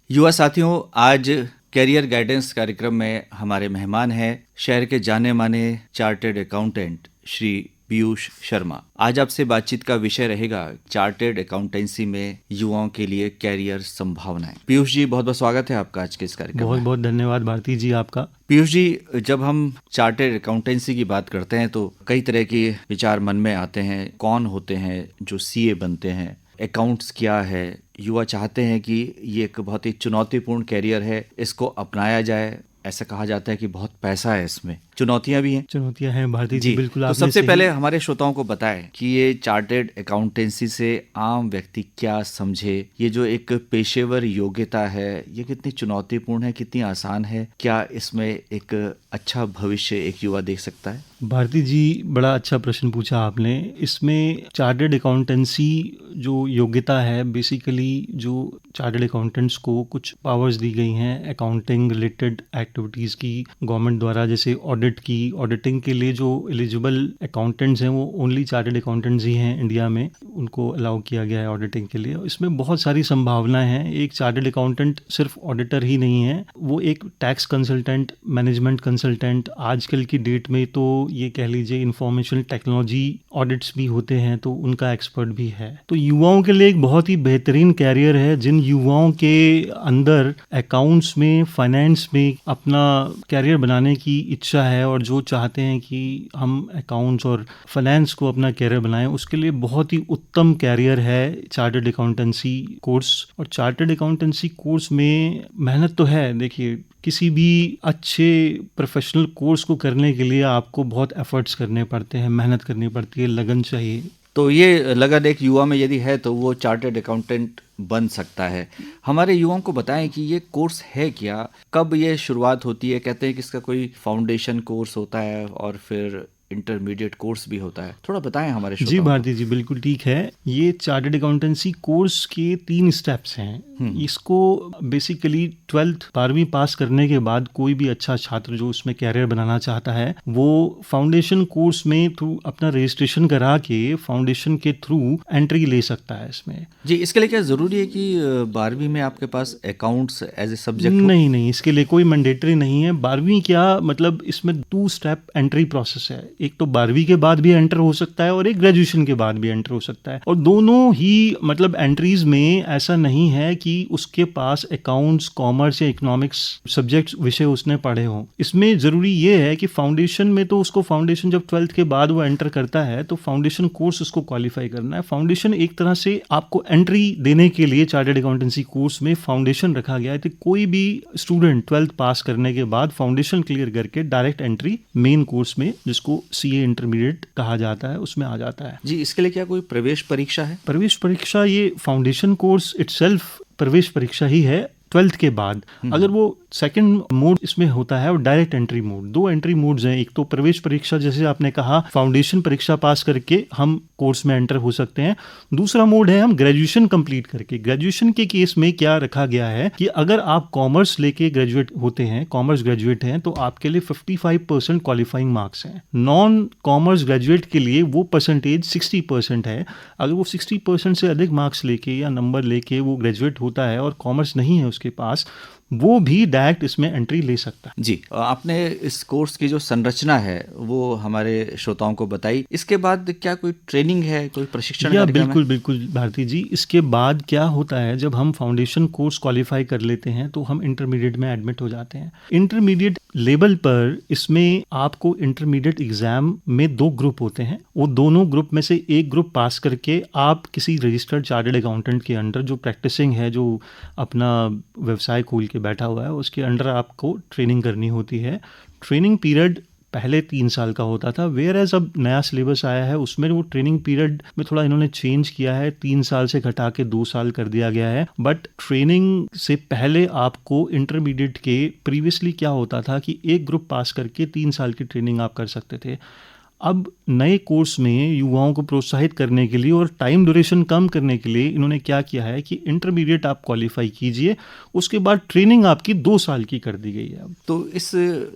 युवा साथियों, आज कैरियर गाइडेंस कार्यक्रम में हमारे मेहमान हैं शहर के जाने माने चार्टर्ड अकाउंटेंट श्री पीयूष शर्मा। आज आपसे बातचीत का विषय रहेगा चार्टर्ड अकाउंटेंसी में युवाओं के लिए कैरियर संभावनाएं। पीयूष जी, बहुत बहुत स्वागत है आपका आज के इस कार्यक्रम में। बहुत बहुत धन्यवाद भारती जी आपका। पीयूष जी, जब हम चार्टर्ड अकाउंटेंसी की बात करते हैं तो कई तरह के विचार मन में आते हैं। कौन होते हैं जो सीए बनते हैं, अकाउंट्स क्या है। युवा चाहते हैं कि ये एक बहुत ही चुनौतीपूर्ण कैरियर है, इसको अपनाया जाए। ऐसा कहा जाता है कि बहुत पैसा है इसमें, चुनौतियां भी हैं। चुनौतियां हैं भारती जी, बिल्कुल। तो सबसे पहले हमारे श्रोताओं को बताएं कि ये चार्टर्ड अकाउंटेंसी से आम व्यक्ति क्या समझे। ये जो एक पेशेवर योग्यता है, ये कितनी चुनौतीपूर्ण है, कितनी आसान है। क्या इसमें एक अच्छा भविष्य एक युवा देख सकता है? भारती जी, बड़ा अच्छा प्रश्न पूछा आपने। इसमें चार्टर्ड अकाउंटेंसी जो योग्यता है, बेसिकली जो चार्टर्ड अकाउंटेंट्स को कुछ पावर्स दी गई हैं अकाउंटिंग रिलेटेड एक्टिविटीज़ की गवर्नमेंट द्वारा, जैसे ऑडिट की। ऑडिटिंग के लिए जो एलिजिबल अकाउंटेंट्स हैं वो ओनली चार्टर्ड अकाउंटेंट्स ही हैं इंडिया में, उनको अलाउ किया गया है ऑडिटिंग के लिए। इसमें बहुत सारी संभावनाएं हैं। एक चार्टर्ड अकाउंटेंट सिर्फ ऑडिटर ही नहीं है, वो एक टैक्स कंसल्टेंट, मैनेजमेंट कंसल्टेंट, आजकल की डेट में तो ये कह लीजिए इंफॉर्मेशन टेक्नोलॉजी ऑडिट्स भी होते हैं, तो उनका एक्सपर्ट भी है। तो युवाओं के लिए एक बहुत ही बेहतरीन कैरियर है। जिन युवाओं के अंदर अकाउंट्स में, फाइनेंस में अपना कैरियर बनाने की इच्छा है और जो चाहते हैं कि हम अकाउंट्स और फाइनेंस को अपना कैरियर बनाएं, उसके लिए बहुत ही उत्तम कैरियर है चार्टर्ड अकाउंटेंसी कोर्स। और चार्टर्ड अकाउंटेंसी कोर्स में मेहनत तो है। देखिए, किसी भी अच्छे प्रोफेशनल कोर्स को करने के लिए आपको बहुत एफर्ट्स करने पड़ते हैं, मेहनत करनी पड़ती है, लगन चाहिए। तो ये लगन एक युवा में यदि है तो वो चार्टर्ड अकाउंटेंट बन सकता है। हमारे युवाओं को बताएं कि ये कोर्स है क्या, कब ये शुरुआत होती है। कहते हैं कि इसका कोई फाउंडेशन कोर्स होता है और फिर इंटरमीडिएट कोर्स भी होता है। थोड़ा बताएं हमारे श्रोताओं जी को। भारती जी, बिल्कुल ठीक है। ये चार्टर्ड अकाउंटेंसी कोर्स के 3 स्टेप्स हैं। इसको बेसिकली 12वीं पास करने के बाद कोई भी अच्छा छात्र जो उसमें कैरियर बनाना चाहता है, वो फाउंडेशन कोर्स में थ्रू अपना रजिस्ट्रेशन करा के फाउंडेशन के थ्रू एंट्री ले सकता है इसमें। जी, इसके लिए क्या जरूरी है कि 12वीं में आपके पास अकाउंट्स एज ए सब्जेक्ट हो? नहीं, इसके लिए कोई मैंडेटरी नहीं है। 12वीं क्या, मतलब इसमें 2 स्टेप एंट्री प्रोसेस है। एक तो 12वीं के बाद भी एंटर हो सकता है और एक ग्रेजुएशन के बाद भी एंटर हो सकता है। और दोनों ही मतलब एंट्रीज में ऐसा नहीं है कि उसके पास अकाउंट्स, कॉमर्स या इकोनॉमिक्स सब्जेक्ट विषय उसने पढ़े हों। इसमें जरूरी ये है कि फाउंडेशन में तो उसको फाउंडेशन जब 12th के बाद वो एंटर करता है तो फाउंडेशन कोर्स उसको क्वालिफाई करना है। फाउंडेशन एक तरह से आपको एंट्री देने के लिए चार्टर्ड अकाउंटेंसी कोर्स में फाउंडेशन रखा गया है। तो कोई भी स्टूडेंट 12th पास करने के बाद फाउंडेशन क्लियर करके डायरेक्ट एंट्री मेन कोर्स में, जिसको सीए इंटरमीडिएट कहा जाता है, उसमें आ जाता है। जी, इसके लिए क्या कोई प्रवेश परीक्षा है? प्रवेश परीक्षा, ये फाउंडेशन कोर्स इटसेल्फ प्रवेश परीक्षा ही है 12th के बाद। अगर वो सेकंड मोड इसमें होता है और direct entry mode, 2 entry modes हैं। एक तो प्रवेश परीक्षा, जैसे आपने कहा, फाउंडेशन परीक्षा पास करके हम कोर्स में एंटर हो सकते हैं। दूसरा मोड है हम ग्रेजुएशन कंप्लीट करके। ग्रेजुएशन के केस में क्या रखा गया है कि अगर आप कॉमर्स लेके ग्रेजुएट होते हैं, कॉमर्स ग्रेजुएट हैं, तो आपके लिए 55% क्वालिफाइंग मार्क्स हैं। नॉन कॉमर्स ग्रेजुएट के लिए वो परसेंटेज 60% है। अगर वो 60% से अधिक मार्क्स लेके या नंबर लेके वो ग्रेजुएट होता है और कॉमर्स नहीं है उसके पास, वो भी डायरेक्ट इसमें एंट्री ले सकता है। जी, आपने इस कोर्स की जो संरचना है वो हमारे श्रोताओं को बताई। इसके बाद क्या कोई ट्रेनिंग है, कोई प्रशिक्षण कार्यक्रम है? बिल्कुल भारती जी। इसके बाद क्या होता है, जब हम फाउंडेशन कोर्स क्वालिफाई कर लेते हैं तो हम इंटरमीडिएट में एडमिट हो जाते हैं। इंटरमीडिएट लेवल पर इसमें आपको इंटरमीडिएट एग्जाम में 2 ग्रुप होते हैं। वो दोनों ग्रुप में से एक ग्रुप पास करके आप किसी रजिस्टर्ड चार्टर्ड अकाउंटेंट के अंडर, जो प्रैक्टिसिंग है, जो अपना व्यवसाय खोल के बैठा हुआ है, उसके अंडर आपको ट्रेनिंग करनी होती है। ट्रेनिंग पीरियड पहले 3 साल का होता था, वेयर एज अब नया सिलेबस आया है, उसमें वो ट्रेनिंग पीरियड में थोड़ा इन्होंने चेंज किया है। 3 साल से घटा के 2 साल कर दिया गया है। बट ट्रेनिंग से पहले आपको इंटरमीडिएट के प्रीवियसली क्या होता था कि एक ग्रुप पास करके 3 साल की ट्रेनिंग आप कर सकते थे। अब नए कोर्स में युवाओं को प्रोत्साहित करने के लिए और टाइम ड्यूरेशन कम करने के लिए इन्होंने क्या किया है कि इंटरमीडिएट आप क्वालिफाई कीजिए, उसके बाद ट्रेनिंग आपकी 2 साल की कर दी गई है। अब तो इस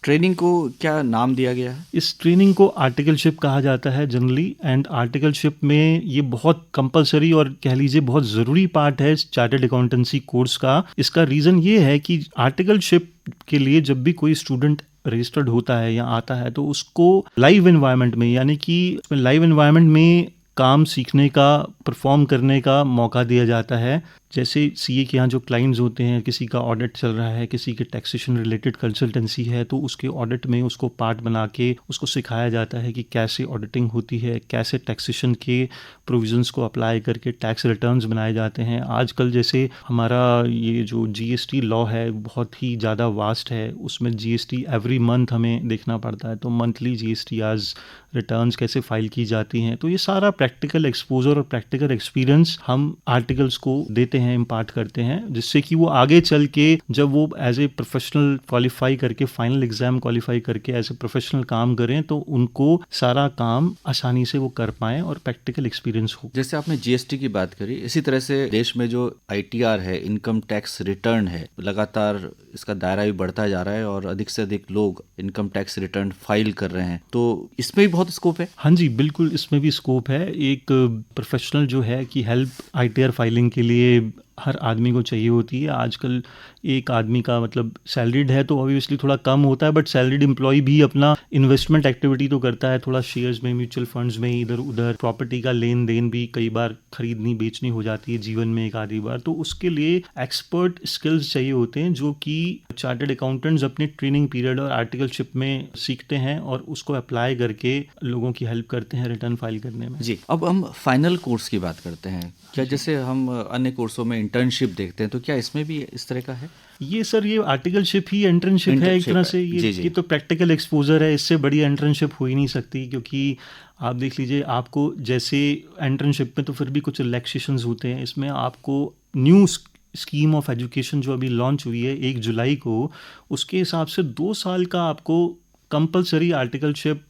ट्रेनिंग को क्या नाम दिया गया है? इस ट्रेनिंग को आर्टिकलशिप कहा जाता है जनरली, एंड आर्टिकलशिप में ये बहुत कंपलसरी और कह लीजिए बहुत ज़रूरी पार्ट है चार्टर्ड अकाउंटेंसी कोर्स का। इसका रीज़न ये है कि आर्टिकलशिप के लिए जब भी कोई स्टूडेंट रजिस्टर्ड होता है या आता है तो उसको लाइव एनवायरनमेंट में, यानी कि लाइव एनवायरनमेंट में काम सीखने का, परफॉर्म करने का मौका दिया जाता है। जैसे सीए के यहाँ जो क्लाइंट्स होते हैं, किसी का ऑडिट चल रहा है, किसी के टैक्सेशन रिलेटेड कंसल्टेंसी है, तो उसके ऑडिट में उसको पार्ट बना के उसको सिखाया जाता है कि कैसे ऑडिटिंग होती है, कैसे टैक्सेशन के प्रोविजंस को अप्लाई करके टैक्स रिटर्न्स बनाए जाते हैं। आजकल जैसे हमारा ये जो जीएसटी लॉ है बहुत ही ज़्यादा वास्ट है, उसमें जीएसटी एवरी मंथ हमें देखना पड़ता है, तो मंथली जीएसटी आज रिटर्न्स कैसे फाइल की जाती हैं, तो ये सारा प्रैक्टिकल एक्सपोजर और प्रैक्टिकल एक्सपीरियंस हम आर्टिकल्स को देते हैं, इम्पार्ट करते हैं, जिससे कि वो आगे चल के जब वो एज ए प्रोफेशनल क्वालिफाई करके, फाइनल एग्जाम क्वालिफाई करके एज ए प्रोफेशनल काम करें तो उनको सारा काम आसानी से वो कर पाएं और प्रैक्टिकल एक्सपीरियंस हो। जैसे आपने जीएसटी की बात करी, इसी तरह से देश में जो आईटीआर है, इनकम टैक्स रिटर्न है, लगातार इसका दायरा भी बढ़ता जा रहा है और अधिक से अधिक लोग इनकम टैक्स रिटर्न फाइल कर रहे हैं, तो इसमें भी बहुत स्कोप है। हाँ जी, बिल्कुल, इसमें भी स्कोप है। एक प्रोफेशनल जो है कि हेल्प आईटीआर फाइलिंग के लिए हर आदमी को चाहिए होती है। आजकल एक आदमी का मतलब सैलरीड है तो ऑब्वियसली थोड़ा कम होता है, बट सैलरीड एम्प्लॉय भी अपना इन्वेस्टमेंट एक्टिविटी तो करता है, थोड़ा शेयर्स में, म्यूचुअल फंड्स में, इधर उधर प्रॉपर्टी का लेन देन भी कई बार खरीदनी बेचनी हो जाती है जीवन में एक आधी बार, तो उसके लिए एक्सपर्ट स्किल्स चाहिए होते हैं जो कि चार्टर्ड अकाउंटेंट्स अपने ट्रेनिंग पीरियड और आर्टिकलशिप में सीखते हैं और उसको अप्लाई करके लोगों की हेल्प करते हैं रिटर्न फाइल करने में। जी, अब हम फाइनल कोर्स की बात करते हैं। क्या जैसे हम अन्य कोर्सों में इंटर्नशिप देखते हैं, तो क्या इसमें भी इस तरह का है? ये सर, ये आर्टिकलशिप ही इंटर्नशिप है एक तरह से। ये तो प्रैक्टिकल एक्सपोजर है, इससे बड़ी इंटर्नशिप हो ही नहीं सकती, क्योंकि आप देख लीजिए, आपको जैसे इंटर्नशिप में तो फिर भी कुछ रिलैक्सेशंस होते हैं, इसमें आपको न्यू स्कीम ऑफ एजुकेशन जो अभी लॉन्च हुई है 1 जुलाई को, उसके हिसाब से 2 साल का आपको compulsory articleship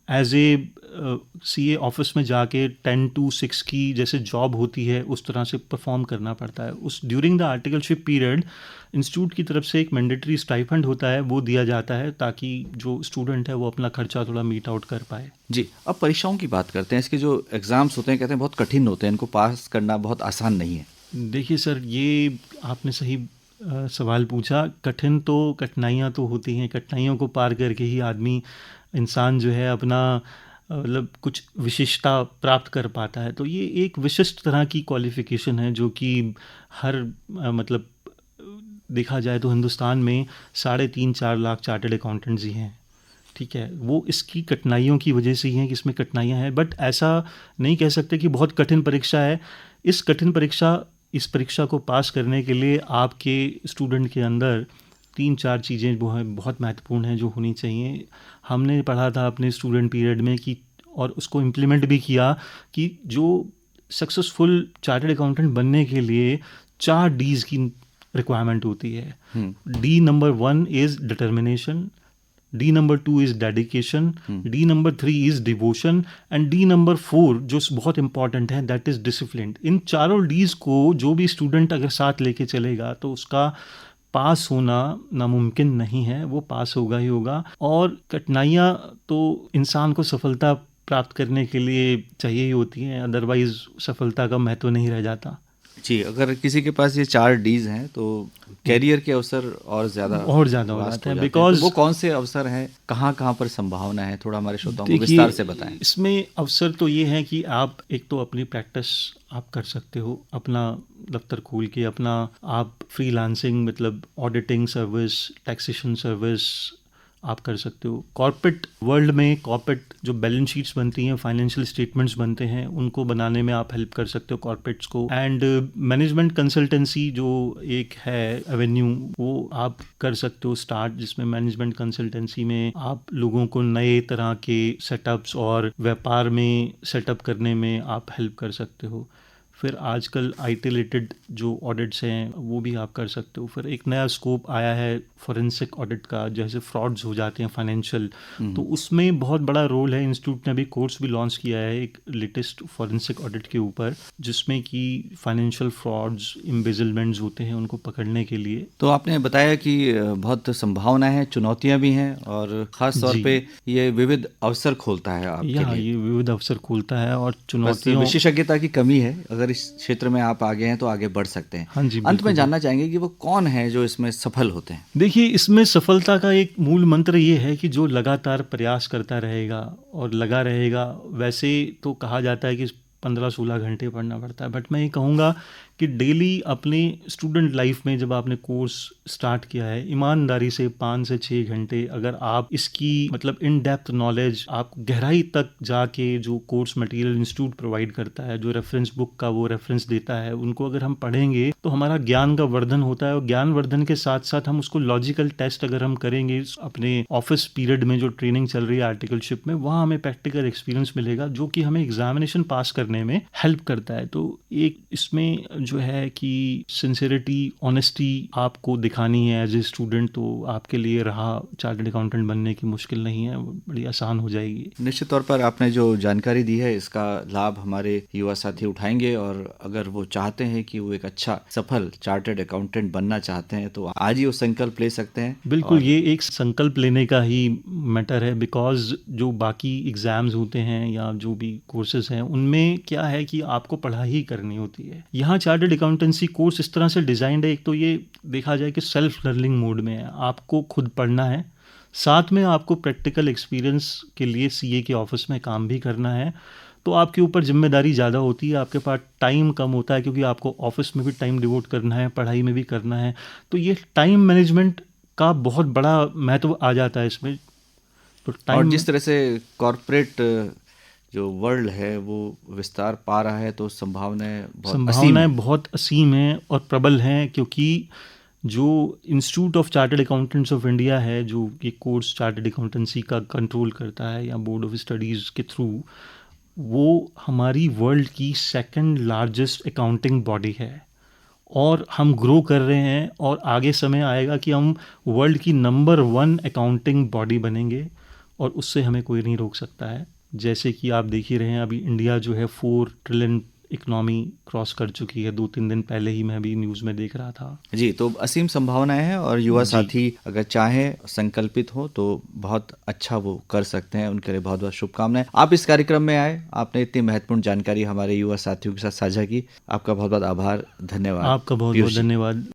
as a CA office में जाके 10 to 6 की जैसे जॉब होती है उस तरह से परफॉर्म करना पड़ता है। उस during the articleship period institute की तरफ से एक मैंडेटरी स्टाइपेंड होता है, वो दिया जाता है ताकि जो स्टूडेंट है वो अपना खर्चा थोड़ा मीट आउट कर पाए। जी, अब परीक्षाओं की बात करते हैं। इसके जो एग्ज़ाम्स होते हैं, कहते हैं बहुत कठिन होते हैं, इनको पास करना बहुत आसान नहीं है। देखिए सर, ये आपने सही सवाल पूछा। कठिन तो कठिनाइयाँ तो होती हैं, कठिनाइयों को पार करके ही आदमी, इंसान जो है अपना मतलब कुछ विशिष्टता प्राप्त कर पाता है। तो ये एक विशिष्ट तरह की क्वालिफ़िकेशन है जो कि हर मतलब देखा जाए तो हिंदुस्तान में 3.5-4 लाख चार्टर्ड अकाउंटेंट्स ही हैं, ठीक है। वो इसकी कठिनाइयों की वजह से ही हैं कि इसमें कठिनाइयाँ हैं, बट ऐसा नहीं कह सकते कि बहुत कठिन परीक्षा है। इस परीक्षा को पास करने के लिए आपके स्टूडेंट के अंदर 3-4 चीज़ें वो हैं बहुत महत्वपूर्ण हैं जो होनी चाहिए। हमने पढ़ा था अपने स्टूडेंट पीरियड में कि, और उसको इम्प्लीमेंट भी किया, कि जो सक्सेसफुल चार्टर्ड अकाउंटेंट बनने के लिए 4 D's की रिक्वायरमेंट होती है। D number 1 is determination, D number 2 is dedication, D number 3 is devotion, and D number 4 जो बहुत इंपॉर्टेंट है, दैट इज़ डिसिप्लिन। इन चारों D's को जो भी स्टूडेंट अगर साथ लेके चलेगा तो उसका पास होना नामुमकिन नहीं है, वो पास होगा ही होगा। और कठिनाइयाँ तो इंसान को सफलता प्राप्त करने के लिए चाहिए ही होती हैं, अदरवाइज़ सफलता का महत्व नहीं रह जाता। जी, अगर किसी के पास ये 4 D's हैं तो कैरियर के अवसर और ज़्यादा हो जाते हैं। बिकॉज तो वो कौन से अवसर हैं, कहाँ पर संभावना है, थोड़ा हमारे श्रोताओं को विस्तार से बताएं। इसमें अवसर तो ये है कि आप एक तो अपनी प्रैक्टिस आप कर सकते हो, अपना दफ्तर खोल के अपना आप फ्रीलांसिंग मतलब ऑडिटिंग सर्विस, टैक्सेशन सर्विस आप कर सकते हो। कॉर्पोरेट वर्ल्ड में कॉर्पोरेट जो बैलेंस शीट्स बनती हैं, फाइनेंशियल स्टेटमेंट्स बनते हैं, उनको बनाने में आप हेल्प कर सकते हो कॉर्पोरेट्स को। एंड मैनेजमेंट कंसल्टेंसी जो एक है एवेन्यू, वो आप कर सकते हो स्टार्ट, जिसमें मैनेजमेंट कंसल्टेंसी में आप लोगों को नए तरह के सेटअप्स और व्यापार में सेटअप करने में आप हेल्प कर सकते हो। फिर आजकल आईटी रिलेटेड जो ऑडिट्स हैं वो भी आप कर सकते हो। फिर एक नया स्कोप आया है फॉरेंसिक ऑडिट का, जैसे फ्रॉड्स हो जाते हैं फाइनेंशियल, तो उसमें बहुत बड़ा रोल है। इंस्टीट्यूट ने अभी कोर्स भी लॉन्च किया है एक लेटेस्ट फॉरेंसिक ऑडिट के ऊपर, जिसमें कि फाइनेंशियल फ्रॉड्स, एम्बेजलमेंट्स होते हैं उनको पकड़ने के लिए। तो आपने बताया कि बहुत संभावना है, चुनौतियां भी हैं, और ख़ास तौर जी। पे ये विविध अवसर खोलता है आपके यहाँ लिए। ये विविध अवसर खोलता है और बस चुनौतियों। विशेषज्ञता की कमी है, अगर इस क्षेत्र में आप आगे हैं तो आगे बढ़ सकते हैं। हाँ जी, अंत में बिल्कुल। जानना चाहेंगे कि वो कौन है जो इसमें सफल होते हैं? देखिए, इसमें सफलता का एक मूल मंत्र ये है कि जो लगातार प्रयास करता रहेगा और लगा रहेगा। वैसे तो कहा जाता है कि 15-16 घंटे पढ़ना पड़ता है, बट मैं ये कहूँगा कि डेली अपने स्टूडेंट लाइफ में जब आपने कोर्स स्टार्ट किया है, ईमानदारी से 5 से 6 घंटे अगर आप इसकी मतलब इन डेप्थ नॉलेज, आप गहराई तक जाके जो कोर्स मटेरियल इंस्टीट्यूट प्रोवाइड करता है, जो रेफरेंस बुक का वो रेफरेंस देता है, उनको अगर हम पढ़ेंगे तो हमारा ज्ञान का वर्धन होता है। और ज्ञान वर्धन के साथ साथ हम उसको लॉजिकल टेस्ट अगर हम करेंगे अपने ऑफिस पीरियड में, जो ट्रेनिंग चल रही है आर्टिकलशिप में, वहाँ हमें प्रैक्टिकल एक्सपीरियंस मिलेगा जो कि हमें एग्जामिनेशन पास करने में हेल्प करता है। तो एक इसमें जो है कि सिंसियरिटी, ऑनेस्टी आपको दिखानी है एज ए स्टूडेंट, तो आपके लिए रहा चार्टर्ड अकाउंटेंट बनने की मुश्किल नहीं है, वो बड़ी आसान हो जाएगी। निश्चित तौर पर आपने जो जानकारी दी है इसका लाभ हमारे युवा साथी उठाएंगे, और अगर वो चाहते हैं कि वो एक अच्छा सफल चार्टर्ड अकाउंटेंट बनना चाहते हैं तो आज ही वो संकल्प ले सकते हैं। बिल्कुल, ये एक संकल्प लेने का ही मैटर है, बिकॉज जो बाकी एग्जाम्स होते हैं या जो भी कोर्सेज हैं उनमें क्या है कि आपको पढ़ाई ही करनी होती है। यहाँ चार्टर्ड अकाउंटेंसी कोर्स इस तरह से डिज़ाइंड है, एक तो ये देखा जाए कि सेल्फ लर्निंग मोड में है, आपको खुद पढ़ना है, साथ में आपको प्रैक्टिकल एक्सपीरियंस के लिए सीए के ऑफिस में काम भी करना है। तो आपके ऊपर जिम्मेदारी ज़्यादा होती है, आपके पास टाइम कम होता है क्योंकि आपको ऑफिस में भी टाइम डिवोट करना है, पढ़ाई में भी करना है। तो ये टाइम मैनेजमेंट का बहुत बड़ा महत्व आ जाता है इसमें। तो और टाइम, जिस तरह से कॉरपोरेट जो वर्ल्ड है वो विस्तार पा रहा है, तो संभावनाएं बहुत असीम संभावनाएं हैं। बहुत असीम हैं और प्रबल हैं, क्योंकि जो institute of chartered accountants of India है, जो ये कोर्स चार्टर्ड अकाउंटेंसी का कंट्रोल करता है या बोर्ड ऑफ स्टडीज़ के थ्रू, वो हमारी वर्ल्ड की सेकंड लार्जेस्ट अकाउंटिंग बॉडी है। और हम ग्रो कर रहे हैं और आगे समय आएगा कि हम वर्ल्ड की नंबर 1 अकाउंटिंग बॉडी बनेंगे, और उससे हमें कोई नहीं रोक सकता है। जैसे कि आप देख ही रहे हैं, अभी इंडिया जो है 4 ट्रिलियन इकनॉमी क्रॉस कर चुकी है। 2-3 दिन पहले ही मैं अभी न्यूज़ में देख रहा था। जी, तो असीम संभावनाएं हैं, और युवा जी। साथी अगर चाहें, संकल्पित हो, तो बहुत अच्छा वो कर सकते हैं। उनके लिए बहुत बहुत शुभकामनाएं। आप इस कार्यक्रम में आए, आपने इतनी महत्वपूर्ण जानकारी हमारे युवा साथियों के साथ साझा की, आपका बहुत बहुत आभार, धन्यवाद। आपका बहुत पीयूष बहुत जी। धन्यवाद।